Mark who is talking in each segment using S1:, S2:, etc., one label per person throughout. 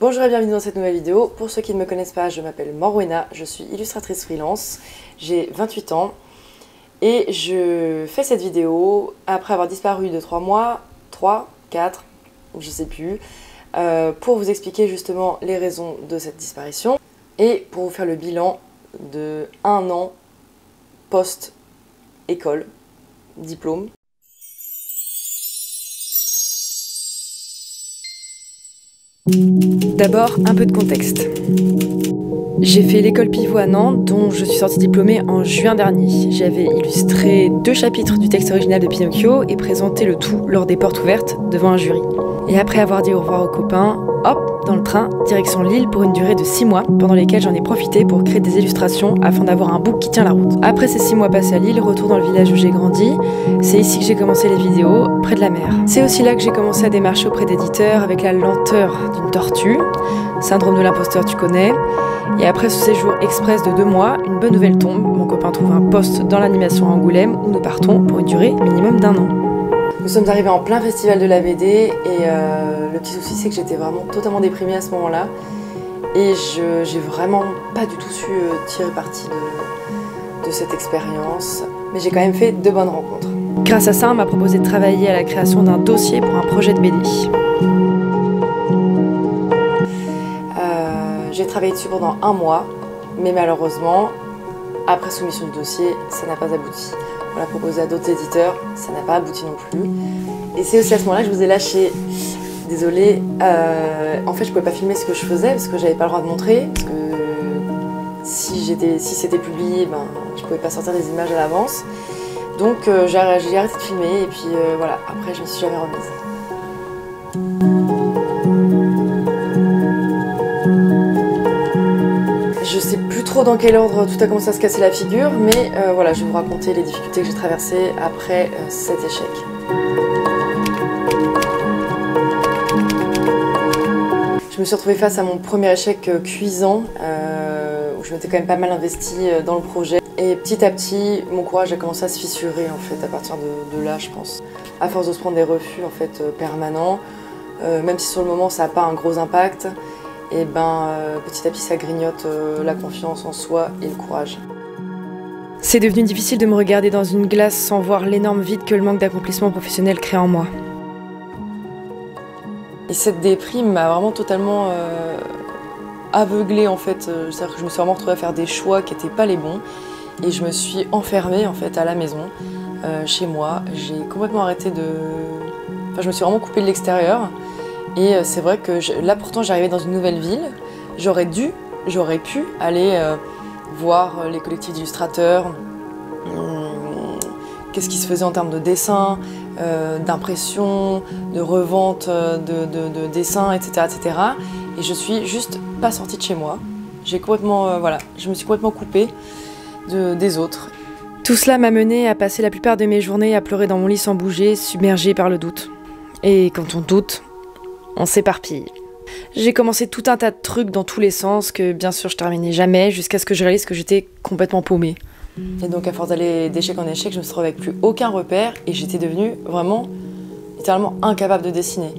S1: Bonjour et bienvenue dans cette nouvelle vidéo. Pour ceux qui ne me connaissent pas, je m'appelle Morwena, je suis illustratrice freelance, j'ai 28 ans et je fais cette vidéo après avoir disparu de 3 mois, 3, 4, je sais plus, pour vous expliquer justement les raisons de cette disparition et pour vous faire le bilan de 1 an post-école, diplôme. D'abord, un peu de contexte. J'ai fait l'école Pivot à Nantes, dont je suis sortie diplômée en juin dernier. J'avais illustré 2 chapitres du texte original de Pinocchio et présenté le tout lors des portes ouvertes devant un jury. Et après avoir dit au revoir aux copains, hop, dans le train, direction Lille pour une durée de 6 mois, pendant lesquels j'en ai profité pour créer des illustrations afin d'avoir un book qui tient la route. Après ces 6 mois passés à Lille, retour dans le village où j'ai grandi, c'est ici que j'ai commencé les vidéos, près de la mer. C'est aussi là que j'ai commencé à démarcher auprès d'éditeurs avec la lenteur d'une tortue, syndrome de l'imposteur tu connais, et après ce séjour express de 2 mois, une bonne nouvelle tombe, mon copain trouve un poste dans l'animation à Angoulême où nous partons pour une durée minimum d'1 an. Nous sommes arrivés en plein festival de la BD et le petit souci c'est que j'étais vraiment totalement déprimée à ce moment-là et j'ai vraiment pas du tout su tirer parti de cette expérience, mais j'ai quand même fait de bonnes rencontres. Grâce à ça, on m'a proposé de travailler à la création d'un dossier pour un projet de BD. J'ai travaillé dessus pendant 1 mois, mais malheureusement, après soumission du dossier, ça n'a pas abouti. On l'a proposé à d'autres éditeurs, ça n'a pas abouti non plus. Et c'est aussi à ce moment-là que je vous ai lâché. Désolée, en fait je pouvais pas filmer ce que je faisais parce que j'avais pas le droit de montrer. Parce que si c'était publié, ben, je pouvais pas sortir des images à l'avance. Donc j'ai arrêté de filmer et puis voilà, après je me suis jamais remise. Je sais plus trop dans quel ordre tout a commencé à se casser la figure, mais voilà, je vais vous raconter les difficultés que j'ai traversées après cet échec. Je me suis retrouvée face à mon premier échec cuisant, où je m'étais quand même pas mal investie dans le projet. Et petit à petit, mon courage a commencé à se fissurer en fait, à partir de là, je pense. À force de se prendre des refus en fait, permanents, même si sur le moment ça n'a pas un gros impact, et ben petit à petit ça grignote la confiance en soi et le courage. C'est devenu difficile de me regarder dans une glace sans voir l'énorme vide que le manque d'accomplissement professionnel crée en moi. Et cette déprime m'a vraiment totalement aveuglée en fait, c'est-à-dire que je me suis vraiment retrouvée à faire des choix qui n'étaient pas les bons et je me suis enfermée en fait à la maison, chez moi. J'ai complètement arrêté de... Enfin je me suis vraiment coupée de l'extérieur. Et c'est vrai que là pourtant j'arrivais dans une nouvelle ville, j'aurais pu aller voir les collectifs d'illustrateurs, qu'est-ce qui se faisait en termes de dessin, d'impression, de revente de dessins, etc., etc. Et je suis juste pas sortie de chez moi. J'ai complètement, voilà, je me suis complètement coupée des autres. Tout cela m'a menée à passer la plupart de mes journées à pleurer dans mon lit sans bouger, submergée par le doute. Et quand on doute, on s'éparpille. J'ai commencé tout un tas de trucs dans tous les sens que bien sûr je terminais jamais jusqu'à ce que je réalise que j'étais complètement paumée. Et donc à force d'aller d'échec en échec, je me suis retrouvée avec plus aucun repère et j'étais devenue vraiment littéralement incapable de dessiner.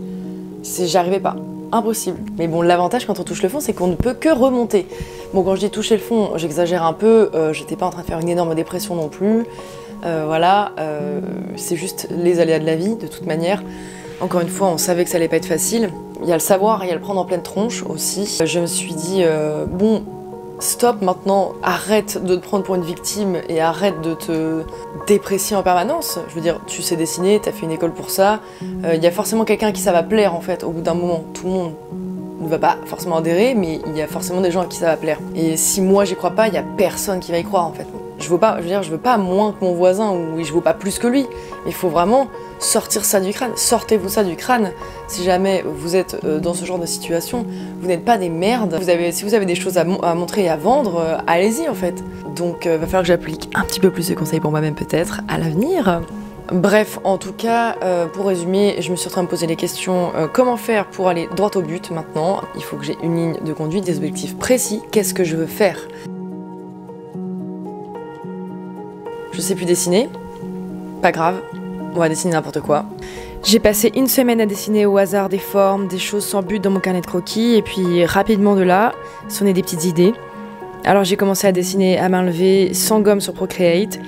S1: J'arrivais pas. Impossible. Mais bon, l'avantage quand on touche le fond, c'est qu'on ne peut que remonter. Bon, quand je dis toucher le fond, j'exagère un peu, j'étais pas en train de faire une énorme dépression non plus. Voilà, c'est juste les aléas de la vie de toute manière. Encore une fois, on savait que ça allait pas être facile. Il y a le savoir et il y a le prendre en pleine tronche aussi. Je me suis dit, bon, stop maintenant, arrête de te prendre pour une victime et arrête de te déprécier en permanence. Je veux dire, tu sais dessiner, t'as fait une école pour ça. Il y a forcément quelqu'un à qui ça va plaire en fait, au bout d'un moment. Tout le monde ne va pas forcément adhérer, mais il y a forcément des gens à qui ça va plaire. Et si moi j'y crois pas, il y a personne qui va y croire en fait. Je veux pas moins que mon voisin ou je vaux pas plus que lui. Mais il faut vraiment sortir ça du crâne. Sortez-vous ça du crâne. Si jamais vous êtes dans ce genre de situation, vous n'êtes pas des merdes. Si vous avez des choses à montrer et à vendre, allez-y en fait. Donc va falloir que j'applique un petit peu plus de conseils pour moi-même peut-être à l'avenir. Bref, en tout cas, pour résumer, je me suis en train de me poser les questions comment faire pour aller droit au but maintenant. Il faut que j'ai une ligne de conduite, des objectifs précis. Qu'est-ce que je veux faire ? Je sais plus dessiner, pas grave, on va dessiner n'importe quoi. J'ai passé une semaine à dessiner au hasard des formes, des choses sans but dans mon carnet de croquis, et puis rapidement de là, sont nées des petites idées. Alors j'ai commencé à dessiner à main levée, sans gomme sur Procreate,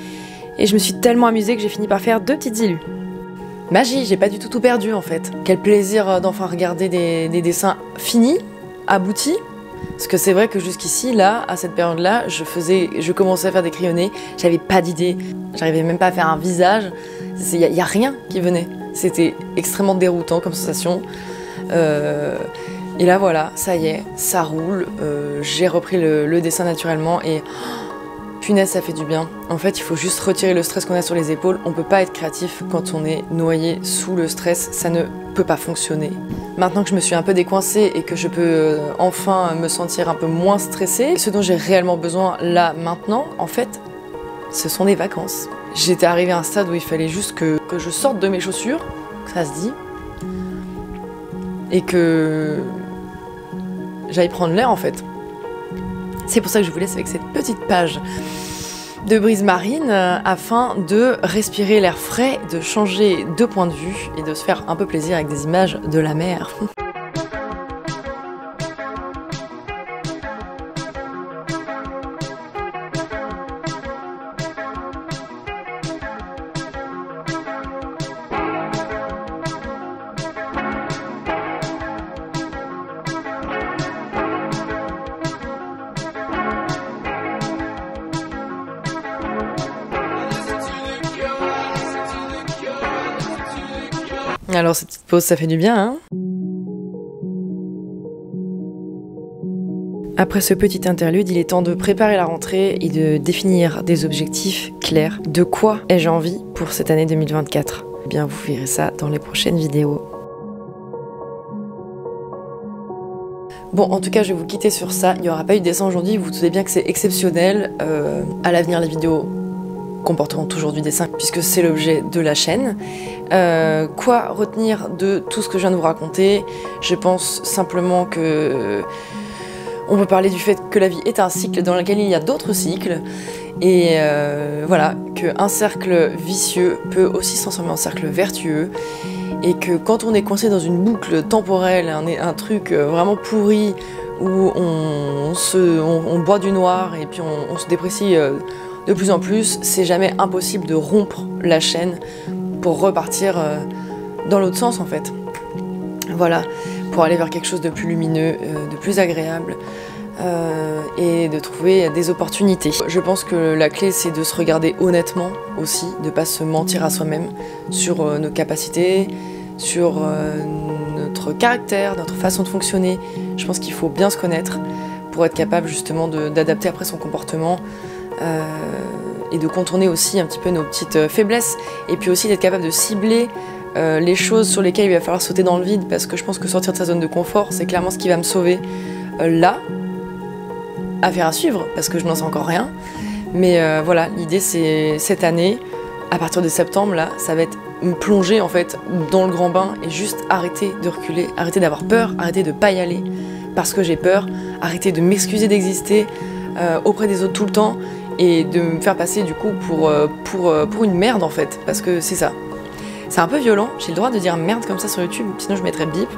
S1: et je me suis tellement amusée que j'ai fini par faire 2 petites illus. Magie, j'ai pas du tout perdu en fait. Quel plaisir d'enfin regarder des dessins finis, aboutis. Parce que c'est vrai que jusqu'ici, là, à cette période-là, je commençais à faire des crayonnés, j'avais pas d'idée, j'arrivais même pas à faire un visage, y a rien qui venait. C'était extrêmement déroutant comme sensation. Et là voilà, ça y est, ça roule, j'ai repris le dessin naturellement et punaise, ça fait du bien. En fait, il faut juste retirer le stress qu'on a sur les épaules. On peut pas être créatif quand on est noyé sous le stress, ça ne peut pas fonctionner. Maintenant que je me suis un peu décoincée et que je peux enfin me sentir un peu moins stressée, ce dont j'ai réellement besoin là, maintenant, en fait, ce sont des vacances. J'étais arrivée à un stade où il fallait juste que je sorte de mes chaussures, ça se dit, et que j'aille prendre l'air en fait. C'est pour ça que je vous laisse avec cette petite page de Brise Marine afin de respirer l'air frais, de changer de point de vue et de se faire un peu plaisir avec des images de la mer. Alors cette petite pause, ça fait du bien, hein? Après ce petit interlude, il est temps de préparer la rentrée et de définir des objectifs clairs. De quoi ai-je envie pour cette année 2024? Eh bien, vous verrez ça dans les prochaines vidéos. Bon, en tout cas, je vais vous quitter sur ça. Il n'y aura pas eu de dessin aujourd'hui, vous vous doutez bien que c'est exceptionnel. À l'avenir, les vidéos comporteront toujours du dessin puisque c'est l'objet de la chaîne. Quoi retenir de tout ce que je viens de vous raconter? Je pense simplement que on peut parler du fait que la vie est un cycle dans lequel il y a d'autres cycles et voilà, qu'un cercle vicieux peut aussi se transformer en cercle vertueux et que quand on est coincé dans une boucle temporelle, un truc vraiment pourri où on boit du noir et puis on se déprécie de plus en plus, c'est jamais impossible de rompre la chaîne pour repartir dans l'autre sens en fait. Voilà, pour aller vers quelque chose de plus lumineux, de plus agréable et de trouver des opportunités. Je pense que la clé c'est de se regarder honnêtement aussi, de pas se mentir à soi-même sur nos capacités, sur notre caractère, notre façon de fonctionner. Je pense qu'il faut bien se connaître pour être capable justement d'adapter après son comportement et de contourner aussi un petit peu nos petites faiblesses et puis aussi d'être capable de cibler les choses sur lesquelles il va falloir sauter dans le vide parce que je pense que sortir de sa zone de confort c'est clairement ce qui va me sauver là. Affaire à suivre parce que je n'en sais encore rien mais voilà, l'idée c'est cette année à partir de septembre là ça va être me plonger en fait dans le grand bain et juste arrêter de reculer, arrêter d'avoir peur, arrêter de pas y aller parce que j'ai peur, arrêter de m'excuser d'exister auprès des autres tout le temps et de me faire passer du coup pour une merde en fait, parce que c'est ça. C'est un peu violent, j'ai le droit de dire merde comme ça sur YouTube, sinon je mettrais bip.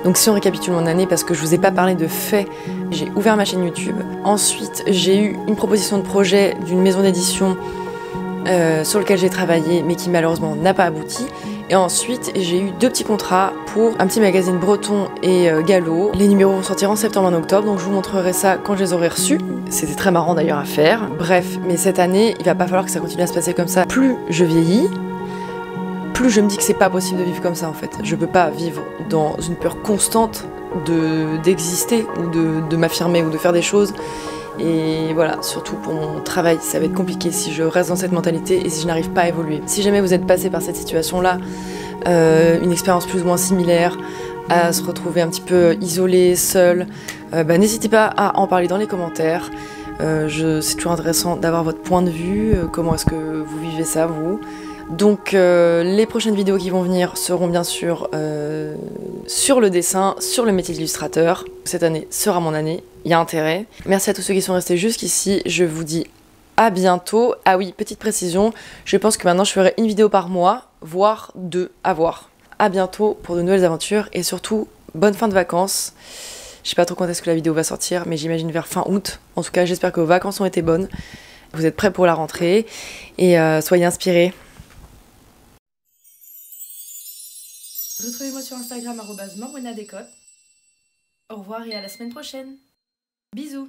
S1: Donc si on récapitule mon année, parce que je vous ai pas parlé de faits, j'ai ouvert ma chaîne YouTube. Ensuite, j'ai eu une proposition de projet d'une maison d'édition sur lequel j'ai travaillé, mais qui malheureusement n'a pas abouti. Et ensuite, j'ai eu 2 petits contrats pour un petit magazine breton et gallo. Les numéros vont sortir en septembre et en octobre, donc je vous montrerai ça quand je les aurai reçus. C'était très marrant d'ailleurs à faire. Bref, mais cette année, il va pas falloir que ça continue à se passer comme ça. Plus je vieillis, plus je me dis que c'est pas possible de vivre comme ça en fait. Je peux pas vivre dans une peur constante d'exister ou de m'affirmer ou de faire des choses. Et voilà, surtout pour mon travail, ça va être compliqué si je reste dans cette mentalité et si je n'arrive pas à évoluer. Si jamais vous êtes passé par cette situation-là, une expérience plus ou moins similaire, à se retrouver un petit peu isolé, seul, n'hésitez pas à en parler dans les commentaires. C'est toujours intéressant d'avoir votre point de vue, comment est-ce que vous vivez ça, vous. Donc les prochaines vidéos qui vont venir seront bien sûr sur le dessin, sur le métier d'illustrateur. Cette année sera mon année, il y a intérêt. Merci à tous ceux qui sont restés jusqu'ici, je vous dis à bientôt. Ah oui, petite précision, je pense que maintenant je ferai une vidéo par mois, voire 2 à voir. À bientôt pour de nouvelles aventures et surtout, bonne fin de vacances. Je sais pas trop quand est-ce que la vidéo va sortir, mais j'imagine vers fin août. En tout cas, j'espère que vos vacances ont été bonnes. Vous êtes prêts pour la rentrée et soyez inspirés. Retrouvez-moi sur Instagram @morwenadécote. Au revoir et à la semaine prochaine. Bisous.